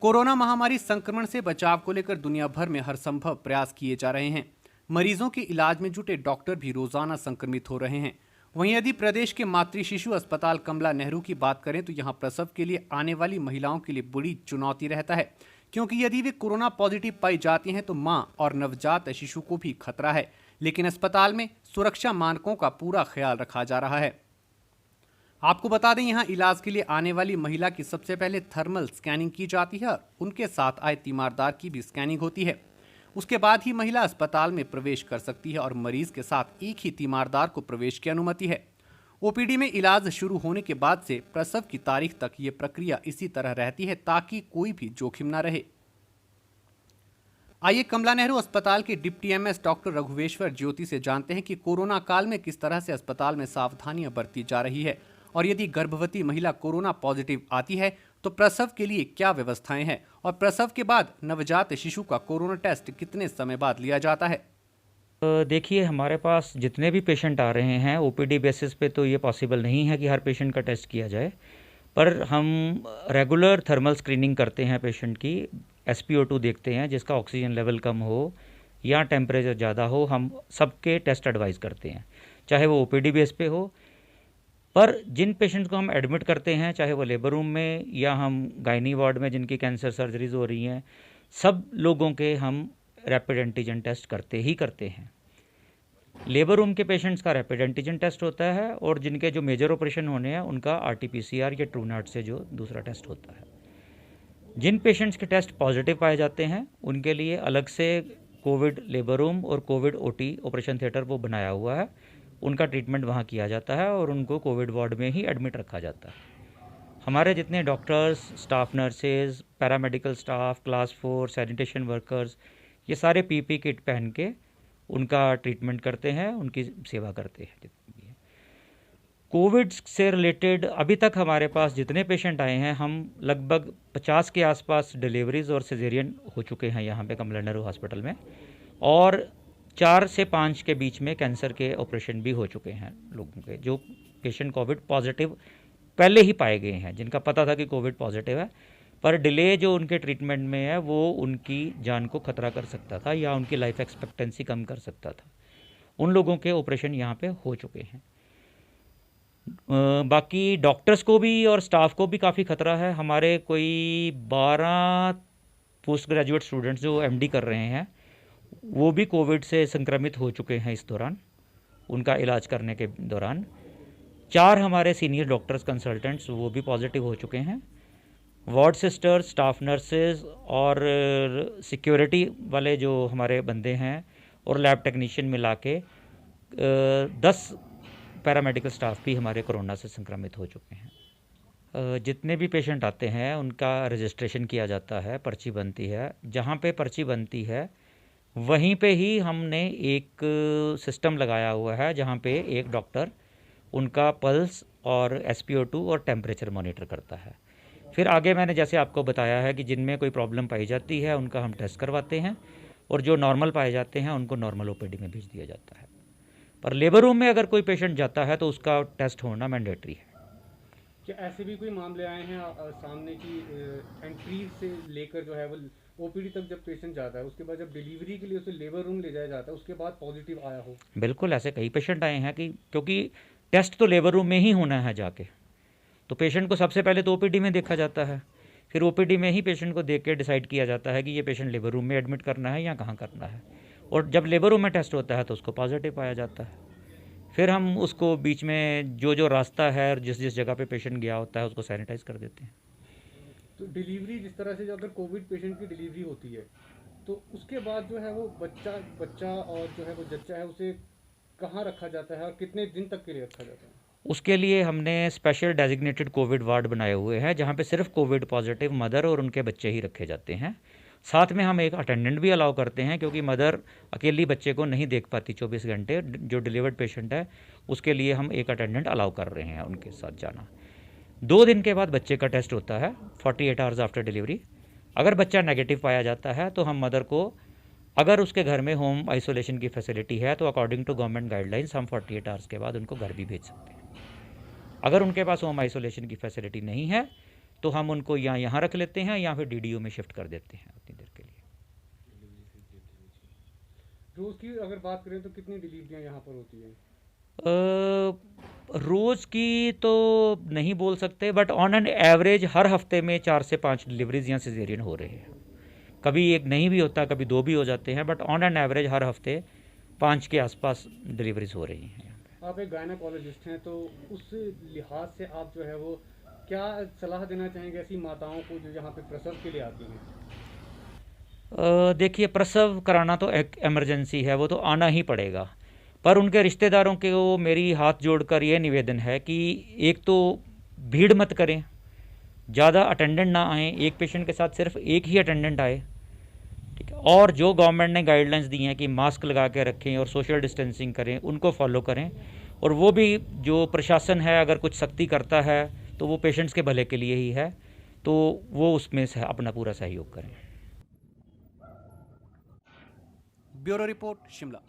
Corona महामारी संक्रमण से बचाव को लेकर दुनिया भर में हर संभव प्रयास किए जा रहे हैं। मरीजों के इलाज में जुटे डॉक्टर भी रोजाना संक्रमित हो रहे हैं। वहीं यदि प्रदेश के मातृ शिशु अस्पताल कमला नेहरू की बात करें तो यहां प्रसव के लिए आने वाली महिलाओं के लिए बड़ी चुनौती रहता है, क्योंकि यदि वे कोरोना पॉजिटिव पाई जाती हैं तो मां और नवजात शिशु को भी खतरा है। लेकिन अस्पताल में सुरक्षा मानकों का पूरा ख्याल रखा जा रहा है। आपको बता दें, यहां इलाज के लिए आने वाली महिला की सबसे पहले थर्मल स्कैनिंग की जाती है। उनके साथ आए तीमारदार की भी स्कैनिंग होती है। उसके बाद ही महिला अस्पताल में प्रवेश कर सकती है और मरीज के साथ एक ही तीमारदार को प्रवेश की अनुमति है। ओपीडी में इलाज शुरू होने के बाद से प्रसव की तारीख तक ये प्रक्रिया इसी तरह रहती है ताकि कोई भी जोखिम न रहे। आइए कमला नेहरू अस्पताल के डिप्टी एमएस डॉक्टर रघुवेश्वर ज्योति से जानते हैं कि कोरोना काल में किस तरह से अस्पताल में सावधानियां बरती जा रही है और यदि गर्भवती महिला कोरोना पॉजिटिव आती है तो प्रसव के लिए क्या व्यवस्थाएं हैं और प्रसव के बाद नवजात शिशु का कोरोना टेस्ट कितने समय बाद लिया जाता है। देखिए, हमारे पास जितने भी पेशेंट आ रहे हैं ओपीडी बेसिस पे तो ये पॉसिबल नहीं है कि हर पेशेंट का टेस्ट किया जाए, पर हम रेगुलर थर्मल स्क्रीनिंग करते हैं पेशेंट की। SpO2 देखते हैं, जिसका ऑक्सीजन लेवल कम हो या टेम्परेचर ज़्यादा हो, हम सबके टेस्ट एडवाइस करते हैं, चाहे वो ओपीडी बेस पे हो। पर जिन पेशेंट्स को हम एडमिट करते हैं, चाहे वो लेबर रूम में या हम गायनी वार्ड में जिनकी कैंसर सर्जरीज हो रही हैं, सब लोगों के हम रैपिड एंटीजन टेस्ट करते ही करते हैं। लेबर रूम के पेशेंट्स का रैपिड एंटीजन टेस्ट होता है और जिनके जो मेजर ऑपरेशन होने हैं उनका RT-PCR या ट्रूनाट से जो दूसरा टेस्ट होता है। जिन पेशेंट्स के टेस्ट पॉजिटिव पाए जाते हैं उनके लिए अलग से कोविड लेबर रूम और कोविड OT ऑपरेशन थिएटर वो बनाया हुआ है। उनका ट्रीटमेंट वहाँ किया जाता है और उनको कोविड वार्ड में ही एडमिट रखा जाता है। हमारे जितने doctors, staff nurses, paramedical staff, class 4 sanitation workers, ये सारे PP किट पहन के उनका ट्रीटमेंट करते हैं, उनकी सेवा करते हैं। कोविड से रिलेटेड अभी तक हमारे पास जितने पेशेंट आए हैं, हम लगभग 50 के आसपास डिलीवरीज और सिजेरियन हो चुके हैं यहाँ पे कमला नेहरू हॉस्पिटल में, और 4 से 5 के बीच में कैंसर के ऑपरेशन भी हो चुके हैं लोगों के, जो पेशेंट कोविड पॉजिटिव पहले ही पाए गए हैं, जिनका पता था कि कोविड पॉजिटिव है, पर डिले जो उनके ट्रीटमेंट में है वो उनकी जान को खतरा कर सकता था या उनकी लाइफ एक्सपेक्टेंसी कम कर सकता था। उन लोगों के ऑपरेशन यहाँ पे हो चुके हैं। बाकी डॉक्टर्स को भी और स्टाफ को भी काफ़ी खतरा है। हमारे कोई 12 पोस्ट ग्रेजुएट स्टूडेंट्स जो MD कर रहे हैं वो भी कोविड से संक्रमित हो चुके हैं इस दौरान, उनका इलाज करने के दौरान। 4 हमारे सीनियर डॉक्टर्स कंसल्टेंट्स वो भी पॉजिटिव हो चुके हैं। वार्ड सिस्टर्स, स्टाफ नर्सेज और सिक्योरिटी वाले जो हमारे बंदे हैं और लैब टेक्नीशियन मिला के 10 पैरामेडिकल स्टाफ भी हमारे कोरोना से संक्रमित हो चुके हैं। जितने भी पेशेंट आते हैं उनका रजिस्ट्रेशन किया जाता है, पर्ची बनती है। जहाँ पे पर्ची बनती है वहीं पे ही हमने एक सिस्टम लगाया हुआ है जहाँ पे एक डॉक्टर उनका पल्स और SpO2 और टेम्परेचर मॉनिटर करता है। फिर आगे मैंने जैसे आपको बताया है कि जिनमें कोई प्रॉब्लम पाई जाती है उनका हम टेस्ट करवाते हैं और जो नॉर्मल पाए जाते हैं उनको नॉर्मल OPD में भेज दिया जाता है। पर लेबर रूम में अगर कोई पेशेंट जाता है तो उसका टेस्ट होना मैंडेटरी है। क्या ऐसे भी कोई मामले आए हैं सामने की एंट्री से लेकर जो है वो OPD तक जब पेशेंट जाता है, उसके बाद जब डिलीवरी के लिए उसे लेबर रूम ले जाया जाता है, उसके बाद पॉजिटिव आया हो? बिल्कुल, ऐसे कई पेशेंट आए हैं कि क्योंकि टेस्ट तो लेबर रूम में ही होना है जाके, तो पेशेंट को सबसे पहले तो OPD में देखा जाता है, फिर OPD में ही पेशेंट को देख के डिसाइड किया जाता है कि ये पेशेंट लेबर रूम में एडमिट करना है या कहाँ करना है। और जब लेबर रूम में टेस्ट होता है तो उसको पॉजिटिव पाया जाता है। फिर हम उसको बीच में जो रास्ता है और जिस जगह पे पेशेंट गया होता है उसको सैनिटाइज कर देते हैं। तो डिलीवरी जिस तरह से अगर कोविड पेशेंट की डिलीवरी होती है तो उसके बाद जो है वो बच्चा और जो है वो जच्चा है उसे कहाँ रखा जाता है और कितने दिन तक के लिए रखा जाता है? उसके लिए हमने स्पेशल डेजिग्नेटेड कोविड वार्ड बनाए हुए हैं जहाँ पे सिर्फ कोविड पॉजिटिव मदर और उनके बच्चे ही रखे जाते हैं। साथ में हम एक अटेंडेंट भी अलाउ करते हैं, क्योंकि मदर अकेली बच्चे को नहीं देख पाती 24 घंटे। जो डिलीवर्ड पेशेंट है उसके लिए हम एक अटेंडेंट अलाउ कर रहे हैं उनके साथ जाना। 2 दिन के बाद बच्चे का टेस्ट होता है 48 आवर्स आफ्टर डिलीवरी। अगर बच्चा नेगेटिव पाया जाता है तो हम मदर को, अगर उसके घर में होम आइसोलेशन की फैसिलिटी है तो अकॉर्डिंग टू गवर्नमेंट गाइडलाइंस हम 48 आवर्स के बाद उनको घर भी भेज सकते हैं। अगर उनके पास होम आइसोलेशन की फैसिलिटी नहीं है तो हम उनको यहाँ रख लेते हैं या फिर DDU में शिफ्ट कर देते हैं उतनी देर के लिए। रोज की अगर बात करें तो कितनी डिलीवरियां यहाँ पर होती हैं? रोज़ की तो नहीं बोल सकते, बट ऑन एन एवरेज हर हफ्ते में 4 से 5 डिलीवरीज या सिजेरियन हो रहे हैं। कभी एक नहीं भी होता, कभी 2 भी हो जाते हैं, बट ऑन एन एवरेज हर हफ्ते 5 के आसपास डिलीवरीज हो रही हैं। आप एक गायनेकोलॉजिस्ट हैं, तो उस लिहाज से आप जो है वो क्या सलाह देना चाहेंगे ऐसी माताओं को जो यहाँ पे प्रसव के लिए आती हैं? देखिए, प्रसव कराना तो एक इमरजेंसी है, वो तो आना ही पड़ेगा, पर उनके रिश्तेदारों के वो मेरी हाथ जोड़कर ये निवेदन है कि एक तो भीड़ मत करें, ज़्यादा अटेंडेंट ना आए, एक पेशेंट के साथ सिर्फ एक ही अटेंडेंट आए, ठीक है। और जो गवर्नमेंट ने गाइडलाइंस दी हैं कि मास्क लगा के रखें और सोशल डिस्टेंसिंग करें, उनको फॉलो करें। और वो भी जो प्रशासन है अगर कुछ सख्ती करता है तो वो पेशेंट्स के भले के लिए ही है, तो वो उसमें से अपना पूरा सहयोग करें। Bureau report, Shimla.